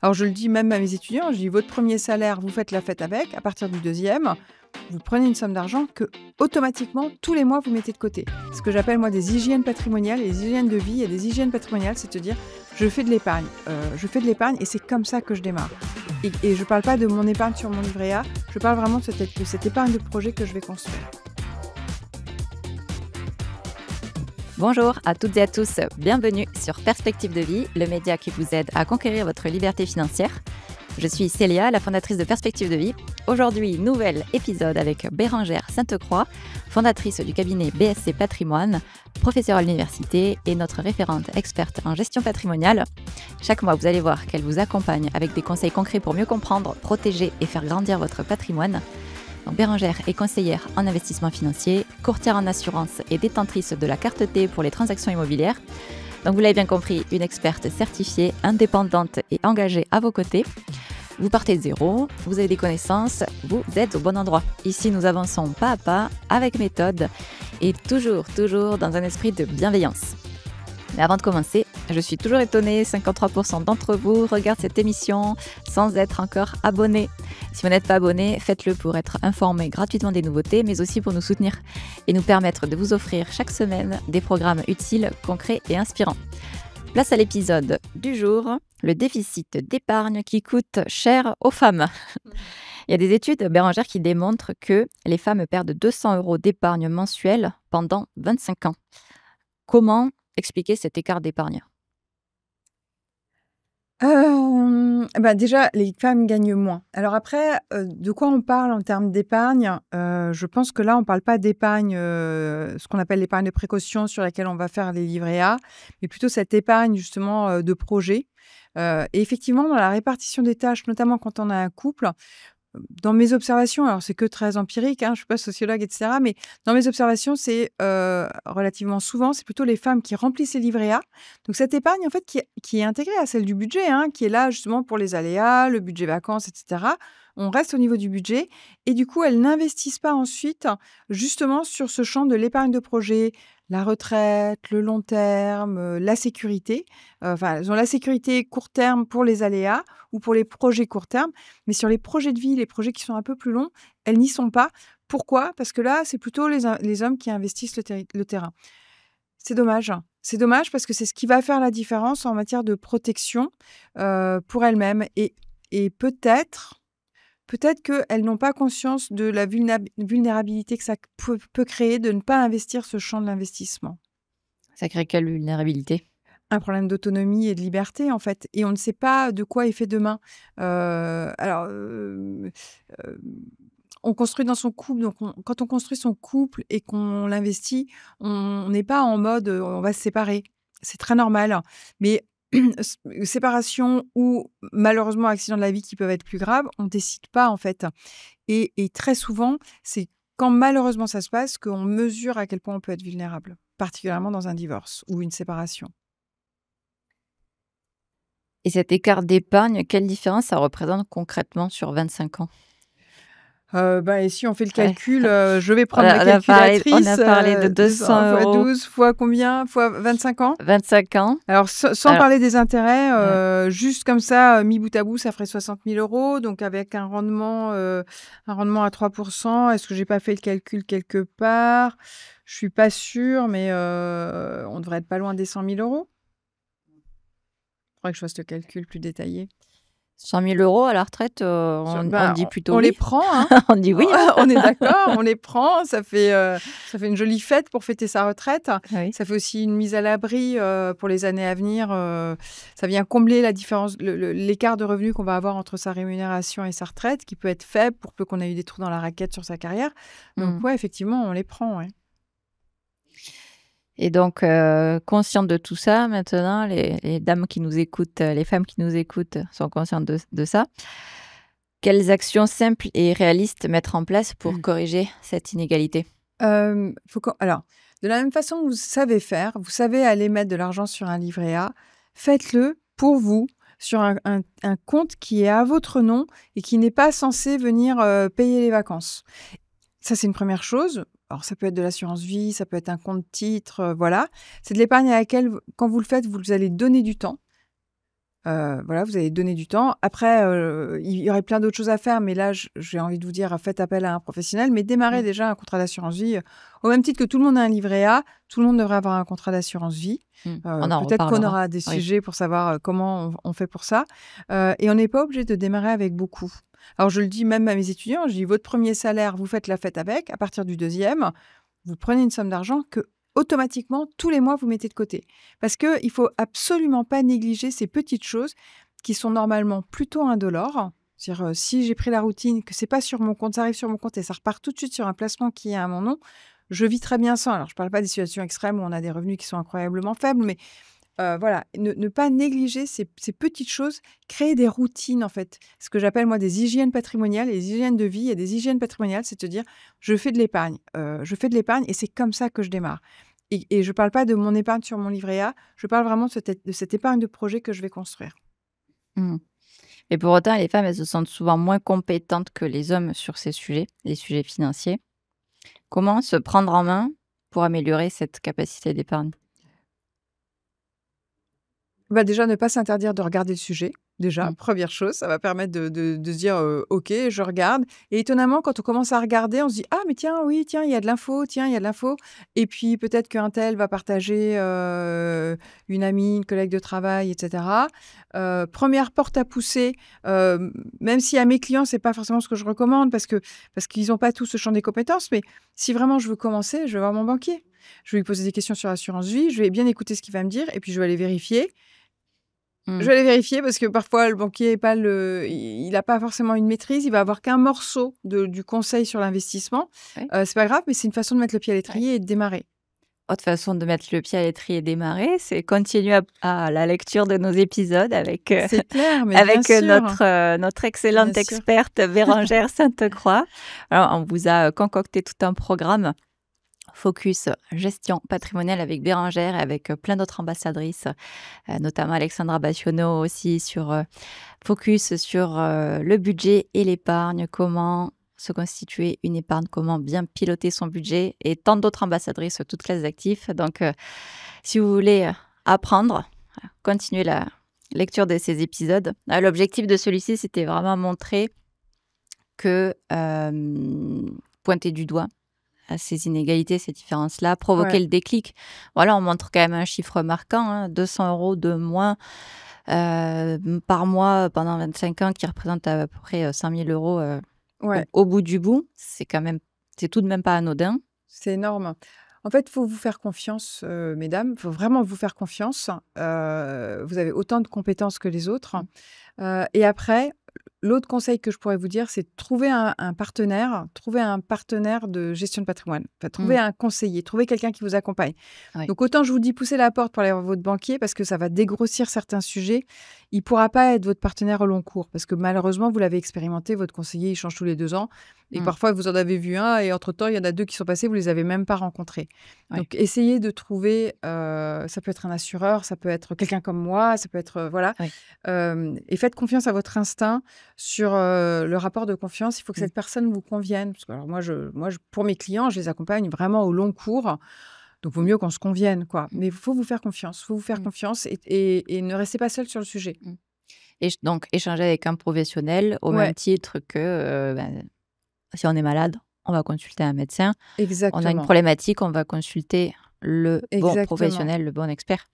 Alors, je le dis même à mes étudiants, je dis: «Votre premier salaire, vous faites la fête avec. À partir du deuxième, vous prenez une somme d'argent que, automatiquement, tous les mois, vous mettez de côté». Ce que j'appelle, moi, des hygiènes patrimoniales et des hygiènes de vie et des hygiènes patrimoniales, c'est de dire: «Je fais de l'épargne, et c'est comme ça que je démarre». Et je parle pas de mon épargne sur mon livret A, je parle vraiment de cette épargne de projet que je vais construire. Bonjour à toutes et à tous, bienvenue sur Perspective de vie, le média qui vous aide à conquérir votre liberté financière. Je suis Célia, la fondatrice de Perspective de vie. Aujourd'hui, nouvel épisode avec Bérangère Sainte-Croix, fondatrice du cabinet BSC Patrimoine, professeure à l'université et notre référente experte en gestion patrimoniale. Chaque mois, vous allez voir qu'elle vous accompagne avec des conseils concrets pour mieux comprendre, protéger et faire grandir votre patrimoine. Donc Bérangère est conseillère en investissement financier, courtière en assurance et détentrice de la carte T pour les transactions immobilières. Donc vous l'avez bien compris, une experte certifiée, indépendante et engagée à vos côtés. Vous partez de zéro, vous avez des connaissances, vous êtes au bon endroit. Ici, nous avançons pas à pas, avec méthode et toujours dans un esprit de bienveillance. Mais avant de commencer, je suis toujours étonnée, 53% d'entre vous regardent cette émission sans être encore abonnés. Si vous n'êtes pas abonné, faites-le pour être informé gratuitement des nouveautés, mais aussi pour nous soutenir et nous permettre de vous offrir chaque semaine des programmes utiles, concrets et inspirants. Place à l'épisode du jour, le déficit d'épargne qui coûte cher aux femmes. Il y a des études, Bérangère, qui démontrent que les femmes perdent 200 € d'épargne mensuelle pendant 25 ans. Comment expliquer cet écart d'épargne? Déjà, les femmes gagnent moins. Alors après, de quoi on parle en termes d'épargne? Je pense que là, on parle pas d'épargne, ce qu'on appelle l'épargne de précaution sur laquelle on va faire les livrets A, mais plutôt cette épargne justement, de projet. Et effectivement, dans la répartition des tâches, notamment quand on a un couple, dans mes observations, alors c'est que très empirique, hein, je ne suis pas sociologue, et cetera, mais dans mes observations, c'est relativement souvent, c'est plutôt les femmes qui remplissent les livrets A. Donc cette épargne, en fait, qui est intégrée à celle du budget, hein, qui est là justement pour les aléas, le budget vacances, et cetera. On reste au niveau du budget et du coup, elles n'investissent pas ensuite justement sur ce champ de l'épargne de projet, la retraite, le long terme, la sécurité. Enfin, elles ont la sécurité court terme pour les aléas ou pour les projets court terme, mais sur les projets de vie, les projets qui sont un peu plus longs, elles n'y sont pas. Pourquoi? Parce que là, c'est plutôt les hommes qui investissent le terrain. C'est dommage. C'est dommage parce que c'est ce qui va faire la différence en matière de protection pour elles-mêmes. Et peut-être qu'elles n'ont pas conscience de la vulnérabilité que ça peut créer de ne pas investir ce champ de l'investissement. Ça crée quelle vulnérabilité? Un problème d'autonomie et de liberté, en fait. Et on ne sait pas de quoi est fait demain. On construit dans son couple. Donc, quand on construit son couple et qu'on l'investit, on n'est pas en mode on va se séparer. C'est très normal. Mais séparation ou malheureusement accident de la vie qui peuvent être plus graves, on ne décide pas, en fait. Et très souvent, c'est quand malheureusement ça se passe qu'on mesure à quel point on peut être vulnérable, particulièrement dans un divorce ou une séparation. Et cet écart d'épargne, quelle différence ça représente concrètement sur 25 ans? Et si on fait le Ouais. calcul, je vais prendre ma On a calculatrice. parlé de 200 fois € 12 fois combien? Fois 25 ans? 25 ans. Alors sans Alors, parler des intérêts, juste comme ça, mis bout à bout, ça ferait 60 000 €. Donc avec un rendement à 3 %. Est-ce que j'ai pas fait le calcul quelque part? Je suis pas sûre, mais on devrait être pas loin des 100 000 €. Faudrait que je fasse le calcul plus détaillé. 100 000 € à la retraite, on dit plutôt on oui. les prend, hein. On dit oui. On est d'accord, on les prend. Ça fait une jolie fête pour fêter sa retraite. Oui. Ça fait aussi une mise à l'abri pour les années à venir. Ça vient combler la différence, l'écart de revenus qu'on va avoir entre sa rémunération et sa retraite, qui peut être faible pour peu qu'on ait eu des trous dans la raquette sur sa carrière. Donc ouais, effectivement, on les prend. Ouais. Et donc, consciente de tout ça, maintenant, les dames qui nous écoutent, les femmes qui nous écoutent sont conscientes de ça. Quelles actions simples et réalistes mettre en place pour corriger cette inégalité? Alors, de la même façon que vous savez faire, vous savez aller mettre de l'argent sur un livret A, faites-le pour vous sur un compte qui est à votre nom et qui n'est pas censé venir payer les vacances. Ça, c'est une première chose. Alors, ça peut être de l'assurance vie, ça peut être un compte titre, voilà. C'est de l'épargne à laquelle, quand vous le faites, vous allez donner du temps. Voilà, vous allez donner du temps. Après, il y aurait plein d'autres choses à faire, mais là, j'ai envie de vous dire, faites appel à un professionnel, mais démarrez déjà un contrat d'assurance vie. Au même titre que tout le monde a un livret A, tout le monde devrait avoir un contrat d'assurance vie. On en Peut-être qu'on reparlera. aura des Oui. sujets pour savoir comment on fait pour ça. Et on n'est pas obligé de démarrer avec beaucoup. Alors, je le dis même à mes étudiants, je dis, votre premier salaire, vous faites la fête avec. À partir du deuxième, vous prenez une somme d'argent que automatiquement, tous les mois, vous mettez de côté. Parce qu'il ne faut absolument pas négliger ces petites choses qui sont normalement plutôt indolores. C'est-à-dire, si j'ai pris la routine, que ce n'est pas sur mon compte, ça arrive sur mon compte et ça repart tout de suite sur un placement qui est à mon nom, je vis très bien sans. Alors, je ne parle pas des situations extrêmes où on a des revenus qui sont incroyablement faibles, mais voilà, ne pas négliger ces petites choses, créer des routines, en fait. Ce que j'appelle, moi, des hygiènes patrimoniales et des hygiènes de vie. Et des hygiènes patrimoniales, c'est de dire, je fais de l'épargne. Et c'est comme ça que je démarre. Et je ne parle pas de mon épargne sur mon livret A, je parle vraiment de cette épargne de projet que je vais construire. Et pour autant, les femmes, elles se sentent souvent moins compétentes que les hommes sur ces sujets, les sujets financiers. Comment se prendre en main pour améliorer cette capacité d'épargne? Déjà, ne pas s'interdire de regarder le sujet. Déjà, première chose, ça va permettre de se dire OK, je regarde. Et étonnamment, quand on commence à regarder, on se dit ah, mais tiens, oui, tiens, il y a de l'info, tiens, il y a de l'info. Et puis peut-être qu'un tel va partager une amie, une collègue de travail, etc. Première porte à pousser, même si à mes clients, c'est pas forcément ce que je recommande parce qu'ils n'ont pas tous ce champ des compétences. Mais si vraiment je veux commencer, je vais voir mon banquier. Je vais lui poser des questions sur l'assurance vie, je vais bien écouter ce qu'il va me dire et puis je vais aller vérifier. Je vais aller vérifier parce que parfois, le banquier il n'a pas forcément une maîtrise. Il va avoir qu'un morceau du conseil sur l'investissement. Oui. C'est pas grave, mais c'est une façon de mettre le pied à l'étrier et de démarrer. Autre façon de mettre le pied à l'étrier et démarrer, c'est continuer à la lecture de nos épisodes avec, C'est clair, mais avec bien sûr. notre excellente Bien sûr. experte Bérangère Sainte-Croix. Alors, on vous a concocté tout un programme Focus gestion patrimoniale avec Bérangère et avec plein d'autres ambassadrices, notamment Alexandra Bastionneau aussi sur Focus sur le budget et l'épargne, comment se constituer une épargne, comment bien piloter son budget et tant d'autres ambassadrices, toutes classes d'actifs. Donc, si vous voulez apprendre, continuez la lecture de ces épisodes. L'objectif de celui-ci, c'était vraiment montrer que pointer du doigt à ces inégalités, ces différences-là, provoquer le déclic. Voilà, on montre quand même un chiffre marquant, 200 € de moins par mois pendant 25 ans, qui représente à peu près 100 000 € au bout du bout. C'est tout de même pas anodin. C'est énorme. En fait, il faut vous faire confiance, mesdames. Il faut vraiment vous faire confiance. Vous avez autant de compétences que les autres. Et après, l'autre conseil que je pourrais vous dire, c'est de trouver un partenaire de gestion de patrimoine. Enfin, trouver un conseiller, trouver quelqu'un qui vous accompagne. Oui. Donc, autant je vous dis, poussez la porte pour aller voir votre banquier parce que ça va dégrossir certains sujets. Il ne pourra pas être votre partenaire au long cours parce que malheureusement, vous l'avez expérimenté, votre conseiller, il change tous les 2 ans. Et parfois, vous en avez vu un et entre-temps, il y en a 2 qui sont passés, vous ne les avez même pas rencontrés. Oui. Donc, essayez de trouver, ça peut être un assureur, ça peut être quelqu'un comme moi, ça peut être, voilà. Oui. Et faites confiance à votre instinct sur le rapport de confiance. Il faut que cette personne vous convienne. Parce que, alors, moi, pour mes clients, je les accompagne vraiment au long cours. Donc, il vaut mieux qu'on se convienne, quoi. Mais il faut vous faire confiance. Il faut vous faire confiance et ne restez pas seul sur le sujet. Et donc, échanger avec un professionnel au même titre que si on est malade, on va consulter un médecin. Exactement. On a une problématique, on va consulter le bon professionnel, le bon expert.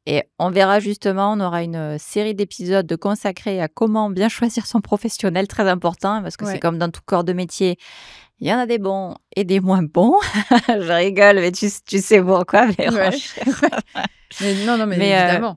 Et on verra justement, on aura une série d'épisodes consacrés à comment bien choisir son professionnel, très important, parce que c'est comme dans tout corps de métier. Il y en a des bons et des moins bons. Je rigole, mais tu sais pourquoi, Bérangère. Mais non, mais évidemment.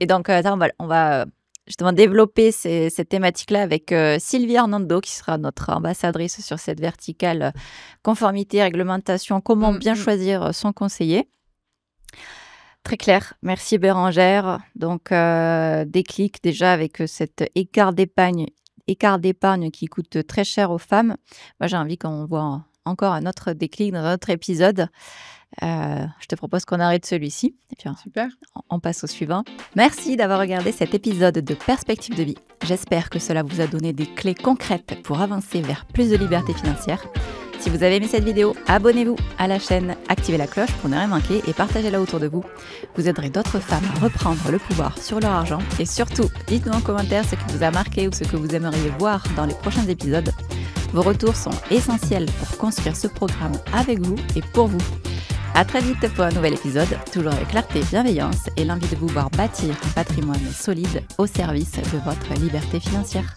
Et donc, attends, on va justement développer cette thématique-là avec Sylvie Hernando, qui sera notre ambassadrice sur cette verticale conformité, réglementation, comment bien choisir son conseiller. Très clair. Merci Bérangère. Donc, déclic déjà avec cet écart d'épargne qui coûte très cher aux femmes. Moi, j'ai envie qu'on voit encore un autre déclic dans un autre épisode. Je te propose qu'on arrête celui-ci. Et puis, super. On passe au suivant. Merci d'avoir regardé cet épisode de Perspective de vie. J'espère que cela vous a donné des clés concrètes pour avancer vers plus de liberté financière. Si Si vous avez aimé cette vidéo, abonnez-vous à la chaîne, activez la cloche pour ne rien manquer et partagez-la autour de vous. Vous aiderez d'autres femmes à reprendre le pouvoir sur leur argent. Et surtout, dites-nous en commentaire ce qui vous a marqué ou ce que vous aimeriez voir dans les prochains épisodes. Vos retours sont essentiels pour construire ce programme avec vous et pour vous. À très vite pour un nouvel épisode, toujours avec clarté et bienveillance et l'envie de vous voir bâtir un patrimoine solide au service de votre liberté financière.